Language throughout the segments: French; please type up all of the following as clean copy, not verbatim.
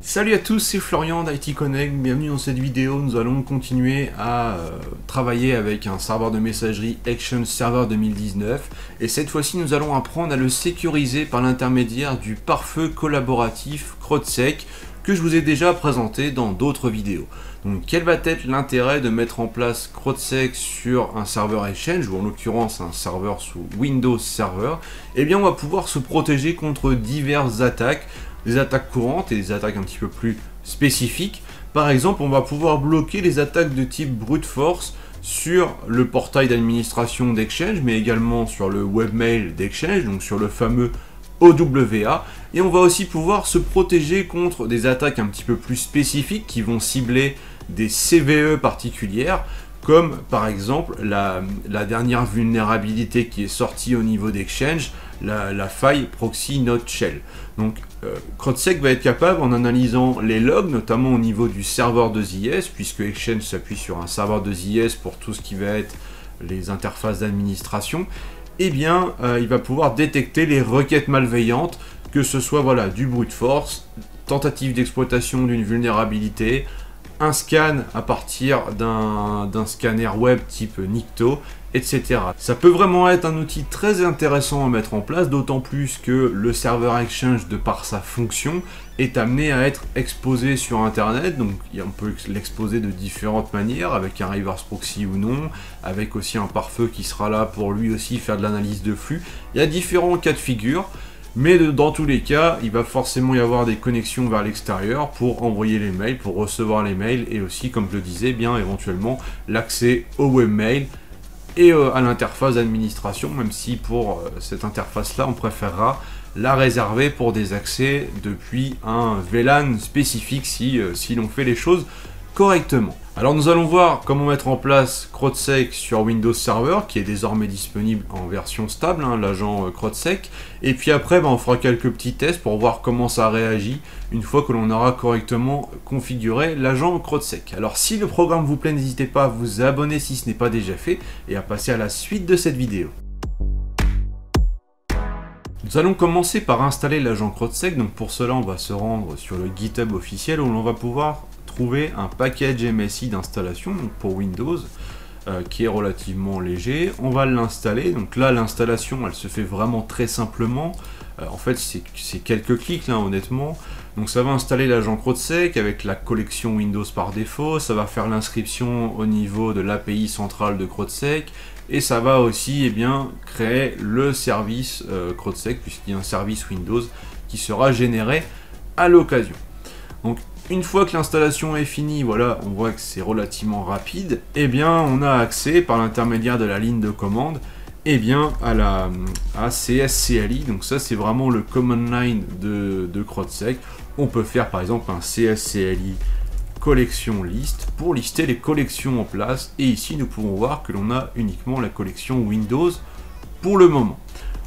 Salut à tous, c'est Florian d'IT Connect, bienvenue dans cette vidéo. Nous allons continuer à travailler avec un serveur de messagerie Exchange Server 2019 et cette fois-ci nous allons apprendre à le sécuriser par l'intermédiaire du pare-feu collaboratif CrowdSec que je vous ai déjà présenté dans d'autres vidéos. Donc quel va être l'intérêt de mettre en place CrowdSec sur un serveur Exchange, ou en l'occurrence un serveur sous Windows Server? Eh bien on va pouvoir se protéger contre diverses attaques, des attaques courantes et des attaques un petit peu plus spécifiques. Par exemple, on va pouvoir bloquer les attaques de type brute force sur le portail d'administration d'Exchange, mais également sur le webmail d'Exchange, donc sur le fameux OWA. Et on va aussi pouvoir se protéger contre des attaques un petit peu plus spécifiques qui vont cibler des CVE particulières, comme par exemple la dernière vulnérabilité qui est sortie au niveau d'Exchange, la faille proxy not shell. Donc CrowdSec va être capable, en analysant les logs, notamment au niveau du serveur de ZIS, puisque Exchange s'appuie sur un serveur de ZIS pour tout ce qui va être les interfaces d'administration, eh bien il va pouvoir détecter les requêtes malveillantes, que ce soit du brute force, tentative d'exploitation d'une vulnérabilité, un scan à partir d'un scanner web type Nikto, etc. Ça peut vraiment être un outil très intéressant à mettre en place, d'autant plus que le serveur Exchange, de par sa fonction, est amené à être exposé sur Internet. Donc on peut l'exposer de différentes manières, avec un reverse proxy ou non, avec aussi un pare-feu qui sera là pour lui aussi faire de l'analyse de flux. Il y a différents cas de figure. Mais dans tous les cas, il va forcément y avoir des connexions vers l'extérieur pour envoyer les mails, pour recevoir les mails, et aussi, comme je le disais, bien éventuellement l'accès au webmail et à l'interface d'administration, même si pour cette interface-là, on préférera la réserver pour des accès depuis un VLAN spécifique si l'on fait les choses correctement. Alors nous allons voir comment mettre en place CrowdSec sur Windows Server, qui est désormais disponible en version stable, l'agent CrowdSec, et puis après on fera quelques petits tests pour voir comment ça réagit une fois que l'on aura correctement configuré l'agent CrowdSec. Alors si le programme vous plaît, n'hésitez pas à vous abonner si ce n'est pas déjà fait, et à passer à la suite de cette vidéo. Nous allons commencer par installer l'agent CrowdSec. Donc pour cela on va se rendre sur le GitHub officiel, où l'on va pouvoir trouver un package MSI d'installation pour Windows qui est relativement léger. On va l'installer. Donc là l'installation elle se fait vraiment très simplement. En fait c'est quelques clics là, honnêtement. Donc ça va installer l'agent CrowdSec avec la collection Windows par défaut. Ça va faire l'inscription au niveau de l'API centrale de CrowdSec. Et ça va aussi créer le service CrowdSec, puisqu'il y a un service Windows qui sera généré à l'occasion. Donc une fois que l'installation est finie, voilà, on voit que c'est relativement rapide, on a accès par l'intermédiaire de la ligne de commande à CSCLI. Donc ça c'est vraiment le command line de CrowdSec. On peut faire par exemple un CSCLI collection list pour lister les collections en place, et ici nous pouvons voir que l'on a uniquement la collection Windows pour le moment.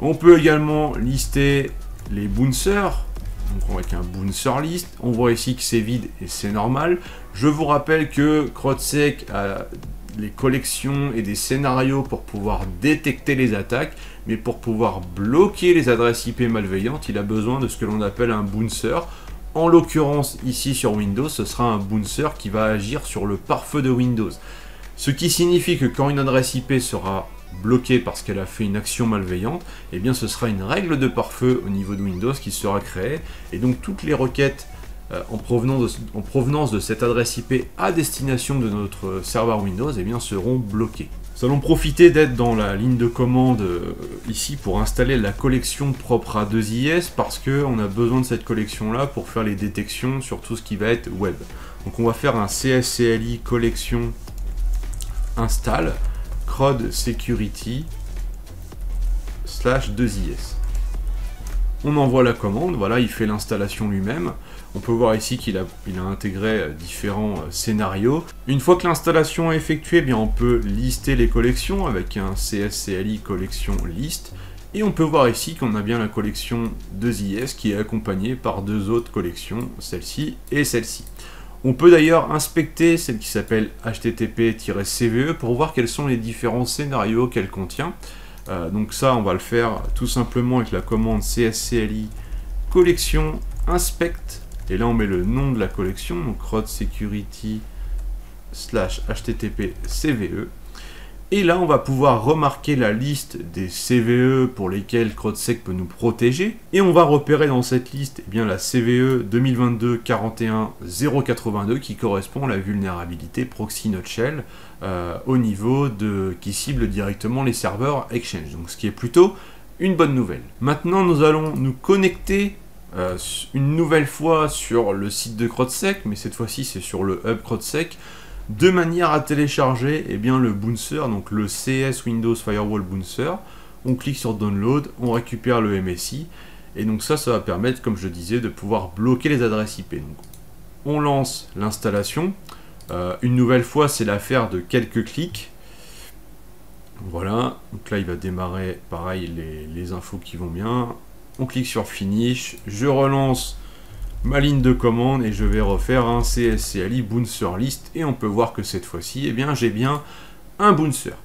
On peut également lister les bouncers. Donc avec un bouncer list, on voit ici que c'est vide et c'est normal. Je vous rappelle que CrowdSec a les collections et des scénarios pour pouvoir détecter les attaques, mais pour pouvoir bloquer les adresses IP malveillantes, il a besoin de ce que l'on appelle un bouncer. En l'occurrence, ici sur Windows, ce sera un bouncer qui va agir sur le pare-feu de Windows. Ce qui signifie que quand une adresse IP sera bloquée parce qu'elle a fait une action malveillante, ce sera une règle de pare-feu au niveau de Windows qui sera créée, et donc toutes les requêtes en provenance de cette adresse IP à destination de notre serveur Windows seront bloquées. Nous allons profiter d'être dans la ligne de commande ici pour installer la collection propre à 2IS, parce qu'on a besoin de cette collection là pour faire les détections sur tout ce qui va être web. Donc on va faire un CSCLI collection install CROD security /2IS. On envoie la commande, voilà, il fait l'installation lui-même. On peut voir ici qu'il a intégré différents scénarios. Une fois que l'installation est effectuée, on peut lister les collections avec un CSCLI collection list. Et on peut voir ici qu'on a bien la collection 2IS qui est accompagnée par deux autres collections, celle-ci et celle-ci. On peut d'ailleurs inspecter celle qui s'appelle HTTP-CVE pour voir quels sont les différents scénarios qu'elle contient. Donc ça, on va le faire tout simplement avec la commande CSCLI collection inspect et là on met le nom de la collection, donc CROT-Security/HTTP CVE. Et là, on va pouvoir remarquer la liste des CVE pour lesquels CrowdSec peut nous protéger. Et on va repérer dans cette liste bien, la CVE 2022-41-082 qui correspond à la vulnérabilité Proxy Nutshell au niveau qui cible directement les serveurs Exchange. Donc ce qui est plutôt une bonne nouvelle. Maintenant, nous allons nous connecter une nouvelle fois sur le site de CrowdSec, mais cette fois-ci c'est sur le hub CrowdSec, de manière à télécharger le bouncer, donc le CS Windows Firewall Bouncer. On clique sur Download, on récupère le MSI, et donc ça va permettre, comme je disais, de pouvoir bloquer les adresses IP. Donc, on lance l'installation. Une nouvelle fois, c'est l'affaire de quelques clics. Voilà, donc là il va démarrer, pareil, les infos qui vont bien. On clique sur Finish, je relance ma ligne de commande et je vais refaire un CSCLI Bouncer List et on peut voir que cette fois-ci, j'ai bien un bouncer.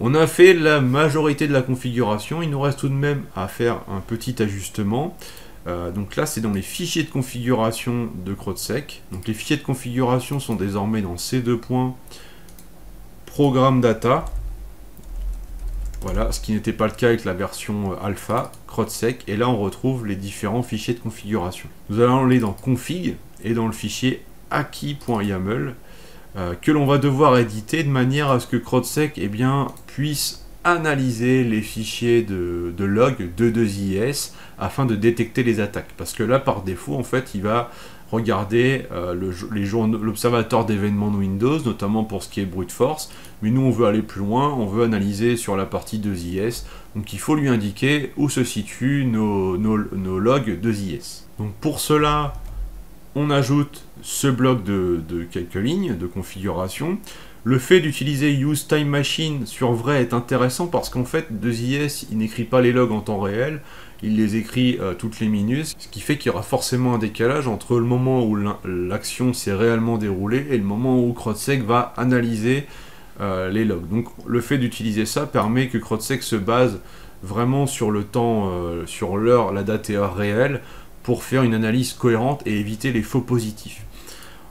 On a fait la majorité de la configuration, il nous reste tout de même à faire un petit ajustement. Donc là, c'est dans les fichiers de configuration de CrowdSec. Donc les fichiers de configuration sont désormais dans ces deux points Programme Data. Voilà, ce qui n'était pas le cas avec la version alpha CrowdSec, et là on retrouve les différents fichiers de configuration. Nous allons aller dans Config et dans le fichier aki.yaml que l'on va devoir éditer de manière à ce que CrowdSec puisse analyser les fichiers de log de 2IS afin de détecter les attaques. Parce que là, par défaut, en fait, il va regarder l'observateur d'événements de Windows, notamment pour ce qui est brute force, mais nous on veut aller plus loin, on veut analyser sur la partie 2IS, donc il faut lui indiquer où se situent nos logs 2IS. Donc pour cela, on ajoute ce bloc de quelques lignes de configuration. Le fait d'utiliser Use Time Machine sur vrai est intéressant parce qu'en fait 2IS il n'écrit pas les logs en temps réel, il les écrit toutes les minutes, ce qui fait qu'il y aura forcément un décalage entre le moment où l'action s'est réellement déroulée et le moment où CrowdSec va analyser les logs. Donc le fait d'utiliser ça permet que CrowdSec se base vraiment sur le temps, sur l'heure, la date et heure réelle pour faire une analyse cohérente et éviter les faux positifs.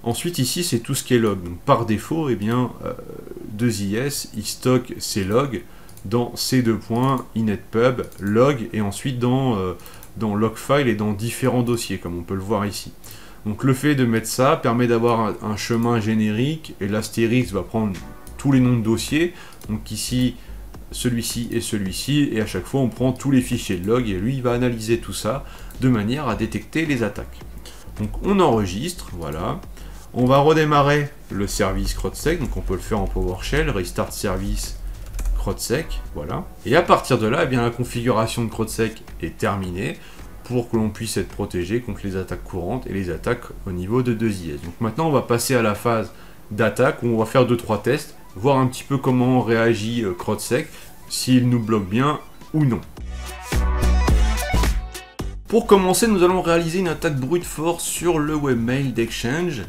Ensuite ici c'est tout ce qui est log. Donc par défaut 2IS il stocke ses logs dans ces deux points inetpub log et ensuite dans logfile et dans différents dossiers comme on peut le voir ici. Donc le fait de mettre ça permet d'avoir un chemin générique et l'astérix va prendre tous les noms de dossiers, donc ici celui-ci et celui-ci, et à chaque fois on prend tous les fichiers de log et lui il va analyser tout ça de manière à détecter les attaques. Donc on enregistre, voilà. On va redémarrer le service CrowdSec, donc on peut le faire en PowerShell, restart service CrowdSec, voilà. Et à partir de là, la configuration de CrowdSec est terminée pour que l'on puisse être protégé contre les attaques courantes et les attaques au niveau de 2IS. Donc maintenant, on va passer à la phase d'attaque où on va faire 2-3 tests, voir un petit peu comment réagit CrowdSec, s'il nous bloque bien ou non. Pour commencer, nous allons réaliser une attaque brute force sur le webmail d'Exchange.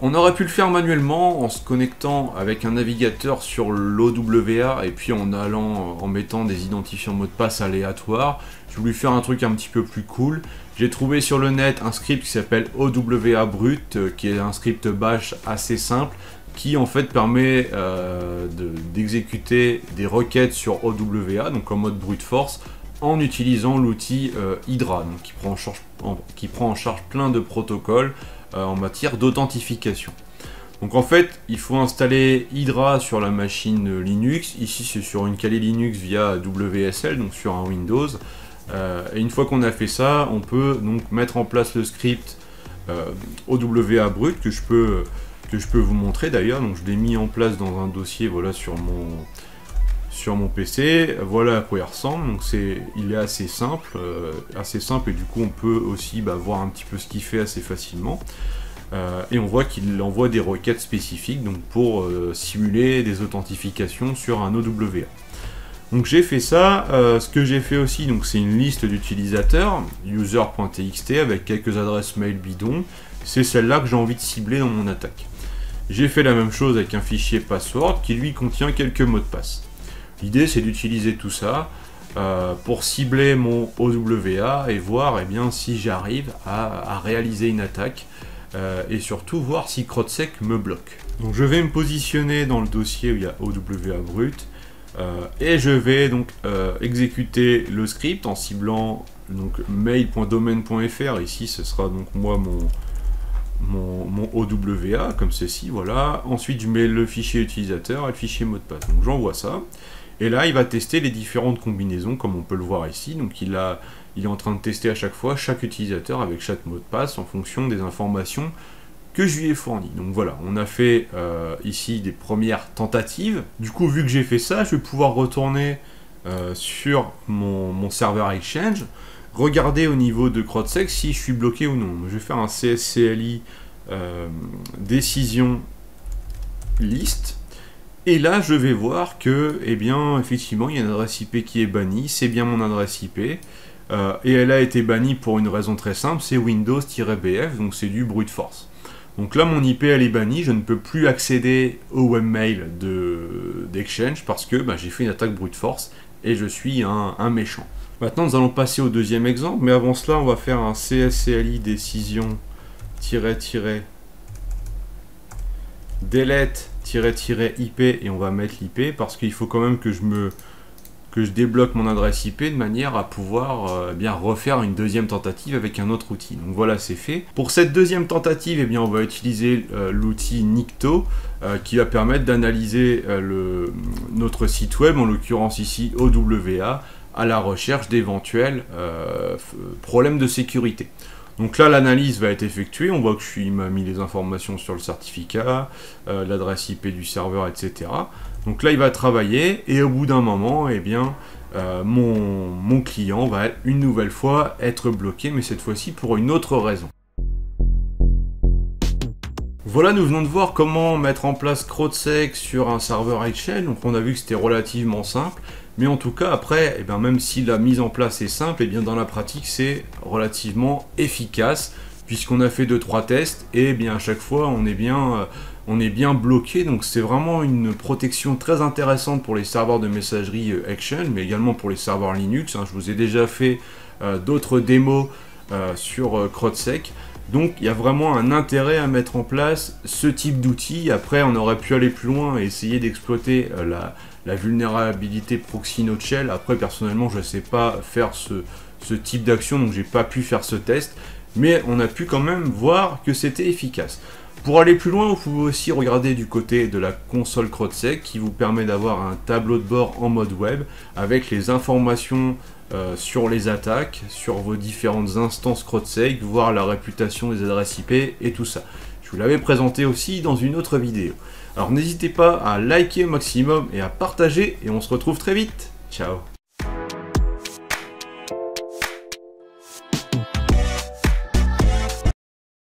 On aurait pu le faire manuellement en se connectant avec un navigateur sur l'OWA et puis en mettant des identifiants mots de passe aléatoires. J'ai voulu faire un truc un petit peu plus cool. J'ai trouvé sur le net un script qui s'appelle OWA Brute, qui est un script bash assez simple, qui en fait permet d'exécuter des requêtes sur OWA, donc en mode brute force, en utilisant l'outil Hydra, donc qui prend en charge plein de protocoles en matière d'authentification. Donc en fait, il faut installer Hydra sur la machine Linux. Ici, c'est sur une Kali Linux via WSL, donc sur un Windows. Et une fois qu'on a fait ça, on peut donc mettre en place le script OWA Brute que je peux vous montrer d'ailleurs. Donc je l'ai mis en place dans un dossier, voilà, sur mon PC. Voilà à quoi il ressemble. Donc il est assez simple et du coup on peut aussi voir un petit peu ce qu'il fait assez facilement. Et on voit qu'il envoie des requêtes spécifiques donc pour simuler des authentifications sur un OWA. Donc j'ai fait ça. Ce que j'ai fait aussi, donc c'est une liste d'utilisateurs user.txt avec quelques adresses mail bidons. C'est celle-là que j'ai envie de cibler dans mon attaque. J'ai fait la même chose avec un fichier password qui lui contient quelques mots de passe. L'idée c'est d'utiliser tout ça, de pour cibler mon OWA et voir si j'arrive à réaliser une attaque et surtout voir si CrowdSec me bloque. Donc je vais me positionner dans le dossier où il y a OWA brut et je vais donc exécuter le script en ciblant donc mail.domain.fr. Ici ce sera donc moi mon OWA comme ceci, voilà. Ensuite je mets le fichier utilisateur et le fichier mot de passe. Donc j'envoie ça. Et là, il va tester les différentes combinaisons, comme on peut le voir ici. Donc il est en train de tester à chaque fois chaque utilisateur avec chaque mot de passe en fonction des informations que je lui ai fournies. Donc voilà, on a fait ici des premières tentatives. Du coup, vu que j'ai fait ça, je vais pouvoir retourner sur mon serveur Exchange, regarder au niveau de CrowdSec si je suis bloqué ou non. Je vais faire un CSCLI décision list. Et là, je vais voir que, effectivement, il y a une adresse IP qui est bannie, c'est bien mon adresse IP, et elle a été bannie pour une raison très simple, c'est Windows-BF, donc c'est du brute force. Donc là, mon IP, elle est bannie, je ne peux plus accéder au webmail d'Exchange parce que j'ai fait une attaque brute force et je suis un méchant. Maintenant, nous allons passer au deuxième exemple, mais avant cela, on va faire un CSCLI décision delete IP et on va mettre l'IP parce qu'il faut quand même que je débloque mon adresse IP de manière à pouvoir refaire une deuxième tentative avec un autre outil. Donc voilà, c'est fait. Pour cette deuxième tentative, on va utiliser l'outil Nikto qui va permettre d'analyser notre site web, en l'occurrence ici OWA, à la recherche d'éventuels problèmes de sécurité. Donc là, l'analyse va être effectuée, on voit que il m'a mis les informations sur le certificat, l'adresse IP du serveur, etc. Donc là, il va travailler, et au bout d'un moment, mon client va une nouvelle fois être bloqué, mais cette fois-ci pour une autre raison. Voilà, nous venons de voir comment mettre en place CrowdSec sur un serveur Exchange. Donc on a vu que c'était relativement simple. Mais en tout cas, après, même si la mise en place est simple, dans la pratique, c'est relativement efficace, puisqu'on a fait 2-3 tests, et à chaque fois, on est bien bloqué. Donc c'est vraiment une protection très intéressante pour les serveurs de messagerie Exchange, mais également pour les serveurs Linux. Je vous ai déjà fait d'autres démos sur CrowdSec. Donc il y a vraiment un intérêt à mettre en place ce type d'outil. Après, on aurait pu aller plus loin et essayer d'exploiter la vulnérabilité proxy node shell. Après, personnellement, je ne sais pas faire ce type d'action, donc j'ai pas pu faire ce test. Mais on a pu quand même voir que c'était efficace. Pour aller plus loin, vous pouvez aussi regarder du côté de la console CrowdSec qui vous permet d'avoir un tableau de bord en mode web avec les informations sur les attaques, sur vos différentes instances CrowdSec, voir la réputation des adresses IP et tout ça. Je vous l'avais présenté aussi dans une autre vidéo. Alors n'hésitez pas à liker au maximum et à partager et on se retrouve très vite. Ciao.